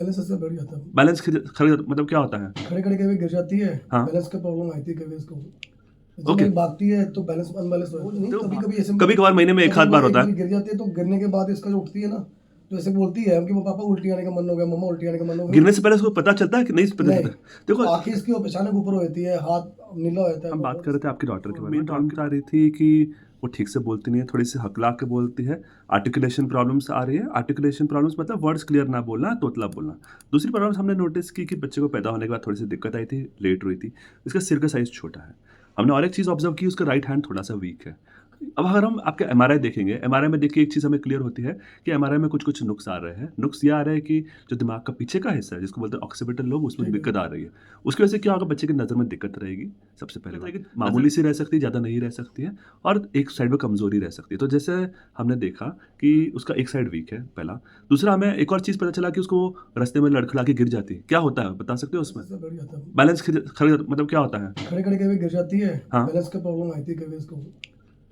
Balance सबसे बढ़ जाता है। बैलेंस खड़े मतलब क्या होता है? खड़े-खड़े कभी गिर जाती है, हाँ, बैलेंस की प्रॉब्लम आती है कभी इसको। जब ओके। कभी भागती है तो बैलेंस अनबैलेंस हो जाता है। नहीं, तो कभी-कभी ऐसे कभी-कभार महीने में 1 आध बार कभी-कभार एक होता बार है। गिर जाती है तो गिरने के बाद इसका जो उठती है ना, तो ऐसे बोलती है कि पापा उल्टी आने का मन हो गया, मम्मा उल्टी आने का मन हो गया। गिरने से पहले उसको पता चलता है कि नहीं पता नहीं, चलता? देखो, आँखें इसकी अचानक ऊपर हो जाती है, हाथ नीला हो जाता है हम बात बहुत। कर रहे थे आपकी डॉटर के बारे में, तो आप बता रही थी कि वो ठीक से बोलती नहीं है, थोड़ी-सी हकला के बोलती है, आर्टिकुलेशन प्रॉब्लम्स आ रही है। आर्टिकुलेशन प्रॉब्लम्स मतलब वर्ड्स क्लियर ना बोलना, तोतला बोलना। दूसरी प्रॉब्लम्स हमने नोटिस की कि बच्चे को पैदा होने के बाद थोड़ी-सी दिक्कत आई थी, लेट हुई थी। इसका सिर का साइज़ छोटा है। हमने और एक चीज़ ऑब्ज़र्व की, उसका राइट हैंड थोड़ा-सा वीक है। अब अगर हम आपके एमआरआई देखेंगे, एमआरआई में देखिए एक चीज़ हमें क्लियर होती है कि एमआरआई में कुछ-कुछ नुक्स आ रहे हैं। नुक्स ये आ रहे हैं कि जो दिमाग का पीछे का हिस्सा है, जिसको बोलते हैं ऑक्सीपिटल लोब, उसमें ठीक है। दिक्कत आ रही है। उसकी वजह से क्या होगा, बच्चे की नज़र में दिक्कत रहेगी, सबसे पहले बात। मामूली सी रह सकती है, ज़्यादा नहीं रह सकती है, और एक साइड में कमज़ोरी रह सकती है। तो जैसे हमने देखा कि उसका एक साइड वीक है, पहला। दूसरा, हमें एक और चीज़ पता चला कि उसको रास्ते में लड़खड़ा के गिर जाती है। क्या होता है, बता सकते हो उसमें? सबसे बढ़ जाता है। बैलेंस खड़े मतलब क्या होता है? खड़े-खड़े कभी गिर जाती है, हाँ, बैलेंस की प्रॉब्लम आती है कभी इसको।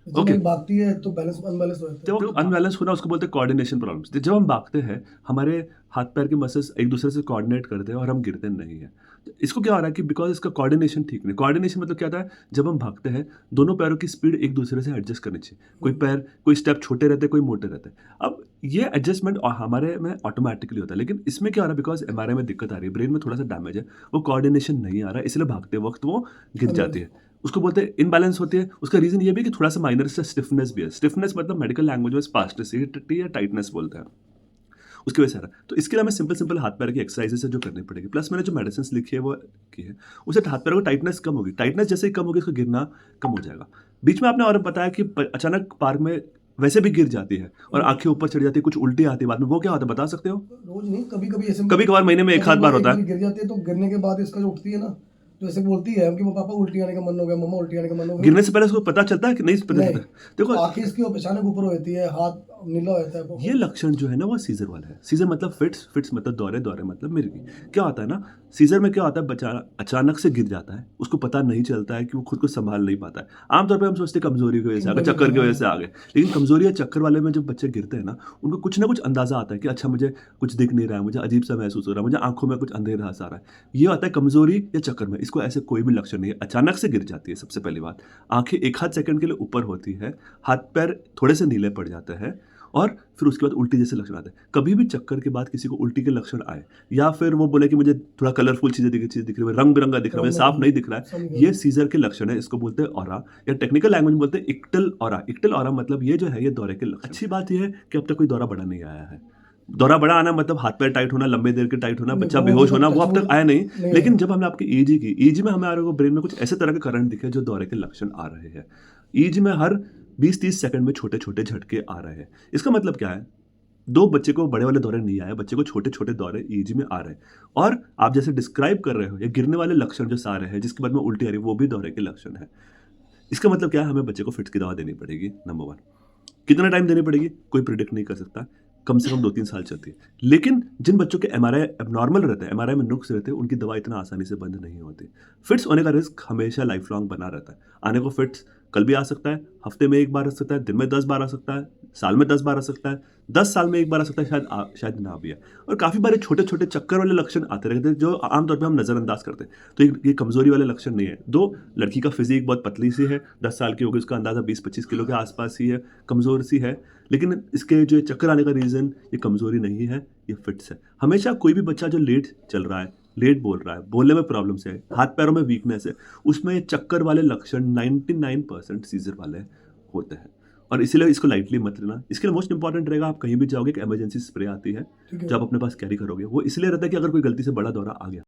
जब ओके। कभी भागती है तो बैलेंस अनबैलेंस हो जाता जब है। वो अनबैलेंस होना, उसको बोलते हैं कोऑर्डिनेशन प्रॉब्लम्स। जब हम भागते हैं, हमारे हाथ-पैर के मसल्स एक-दूसरे से कोऑर्डिनेट करते हैं और हम गिरते नहीं हैं। तो इसको क्या हो रहा है कि बिकॉज़ इसका कोऑर्डिनेशन ठीक नहीं, कोऑर्डिनेशन मतलब क्या होता है, जब हम भागते हैं, दोनों पैरों की स्पीड एक-दूसरे से एडजस्ट करनी चाहिए। कोई स्टेप छोटे रहते हैं, कोई मोटे रहते हैं। अब ये एडजस्टमेंट हमारे में ऑटोमैटिकली होता है, लेकिन इसमें क्या हो रहा है, बिकॉज़ एमआरआई में दिक्कत आ रही है, ब्रेन में थोड़ा-सा डैमेज है, वो कोऑर्डिनेशन नहीं आ रहा है, इसलिए भागते वक़्त वो गिर जाती अनबैलेंस। है। उसको बोलते हैं इम्बैलेंस होती है। उसका रीज़न ये भी है कि थोड़ा-सा माइनर सा स्टिफनेस भी है। स्टिफनेस मतलब मेडिकल लैंग्वेज में स्पास्टिसिटी या टाइटनेस बोलते हैं। उसकी वजह से आ रहा है। तो इसके लिए हमें सिंपल-सिंपल हाथ-पैर की एक्सरसाइज़ेज़ है जो करनी पड़ेगी। प्लस मैंने जो मेडिसिन्स लिखी है वो की है। उससे हाथ-पैरों की टाइटनेस कम होगी। टाइटनेस जैसे ही कम होगी, उसका गिरना कम हो जाएगा। बीच में आपने और बताया कि अचानक पार्क में वैसे भी गिर जाती है और आँखें ऊपर चढ़ जाती है, कुछ उल्टी आती है बाद में, वो क्या होता है, बता सकते हो? रोज़ नहीं, कभी-कभी ऐसे कभी-कभार महीने में 1 आध बार कभी-कभार एक होता बार है। गिर जाती है तो गिरने के बाद इसका जो उठती है ना, तो ऐसे बोलती है कि पापा उल्टी आने का मन हो गया, मम्मा उल्टी आने का मन हो गया। गिरने से पहले उसको पता चलता है कि नहीं पता नहीं, चलता? देखो, आँखें इसकी अचानक ऊपर हो जाती है, हाथ नीला हो जाता है ये बहुत। लक्षण जो है ना, वो सीज़र वाला है। सीज़र मतलब फिट्स, फिट्स मतलब दौरे, दौरे मतलब मिर्गी। क्या होता है ना, सीज़र में क्या होता है, बच्चा अचानक से गिर जाता है, उसको पता नहीं चलता है कि वो खुद को सँभाल नहीं पाता है। आमतौर पे हम सोचते हैं कमज़ोरी की वजह से आ गए, कमज़ोरी चक्कर होती की है, वजह हाँ। से आ गए। लेकिन कमज़ोरी या चक्कर वाले में जब बच्चे गिरते हैं ना, उनको कुछ ना कुछ अंदाज़ा आता है कि अच्छा, मुझे कुछ दिख नहीं रहा है, मुझे अजीब-सा महसूस हो रहा है, मुझे आँखों में कुछ अंधेरा-सा आ रहा है। ये आता है कमज़ोरी या चक्कर में। इसको ऐसे कोई भी लक्षण नहीं है, अचानक से गिर जाती है सबसे पहली बात। आँखें 1 आध सेकंड के लिए ऊपर होती है, हाथ-पैर थोड़े से नीले पड़ जाते हैं, और फिर उसके बाद उल्टी जैसे लक्षण आते हैं। कभी भी चक्कर के बाद किसी को उल्टी के लक्षण आए, या फिर वो बोले कि मुझे थोड़ा कलरफुल चीज़ दिख रही है, रंग-बिरंगा दिख रहा है, मुझे साफ नहीं दिख रहा है, समझ ये गया। सीज़र के लक्षण है। इसको बोलते हैं ऑरा, या टेक्निकल लैंग्वेज में बोलते हैं इक्टल ऑरा। इक्टल ऑरा मतलब ये जो है, ये दौरे के लक्षण। अच्छी बात ये है कि अब तक कोई दौरा बड़ा नहीं आया है। दौरा बड़ा आना मतलब हाथ-पैर टाइट होना, लंबे देर के टाइट होना, नहीं, बच्चा वो अभी बेहोश तक होना, वो टच अब वुड तक आया नहीं। नहीं लेकिन आया। जब हमने आपकी ईईजी की, ईईजी में हमारे को ब्रेन में कुछ ऐसे तरह के करंट दिखे जो दौरे के लक्षण आ रहे हैं। ईईजी में हर 20-30 सेकंड में छोटे-छोटे झटके आ रहे हैं। इसका मतलब क्या है? 2 बच्चे को बड़े वाले दौरे नहीं आए, बच्चे को छोटे-छोटे दौरे ईईजी में आ रहे हैं। और आप जैसे डिस्क्राइब कर रहे हो, ये गिरने वाले लक्षण जो सारे हैं, जिसके बाद में उल्टी आ रही है, वो भी दौरे के लक्षण हैं। इसका मतलब क्या है, हमें बच्चे को फिट्स की दवा देनी पड़ेगी, नंबर 1। कितना टाइम देनी पड़ेगी, कोई प्रिडिक्ट नहीं कर सकता। कम से कम 2-3 साल चलती है। लेकिन जिन बच्चों के एमआरआई एब्नॉर्मल रहते हैं, एमआरआई में नुक्स रहते हैं, उनकी दवा इतना आसानी से बंद नहीं होती। फिट्स होने का रिस्क हमेशा लाइफ लॉन्ग बना रहता है। आने को फिट्स कल भी आ सकता है, हफ्ते में 1 बार आ सकता है, दिन में 10 बार आ सकता है, साल में 10 बार आ सकता है, 10 साल में 1 बार आ सकता है, शायद ना भी आए। और काफ़ी बार छोटे-छोटे चक्कर वाले लक्षण आते रहते हैं, जो आम तौर पे हम नज़रअंदाज करते हैं। तो ये कमज़ोरी वाले लक्षण नहीं है। 2, लड़की का फिज़ीक बहुत पतली सी है, 10 साल की होगी, उसका अंदाज़ा 20-25 किलो के आस-पास ही है, कमज़ोर सी है। लेकिन इसके जो चक्कर आने का रीज़न ये कमज़ोरी नहीं है, ये फिट्स है। हमेशा कोई भी बच्चा जो लेट चल रहा है, लेट बोल रहा है, बोलने में प्रॉब्लम्स है, हाथ-पैरों में वीकनेस है, उसमें ये चक्कर वाले लक्षण 99% सीज़र वाले होते हैं। और इसीलिए इसको लाइटली मत लेना। इसके लिए मोस्ट इम्पोर्टेंट रहेगा, आप कहीं भी जाओगे, एक इमरजेंसी स्प्रे आती है, ठीक जो आप है। अपने पास कैरी करोगे। वो इसलिए रहता है कि अगर कोई गलती से बड़ा दौरा आ गया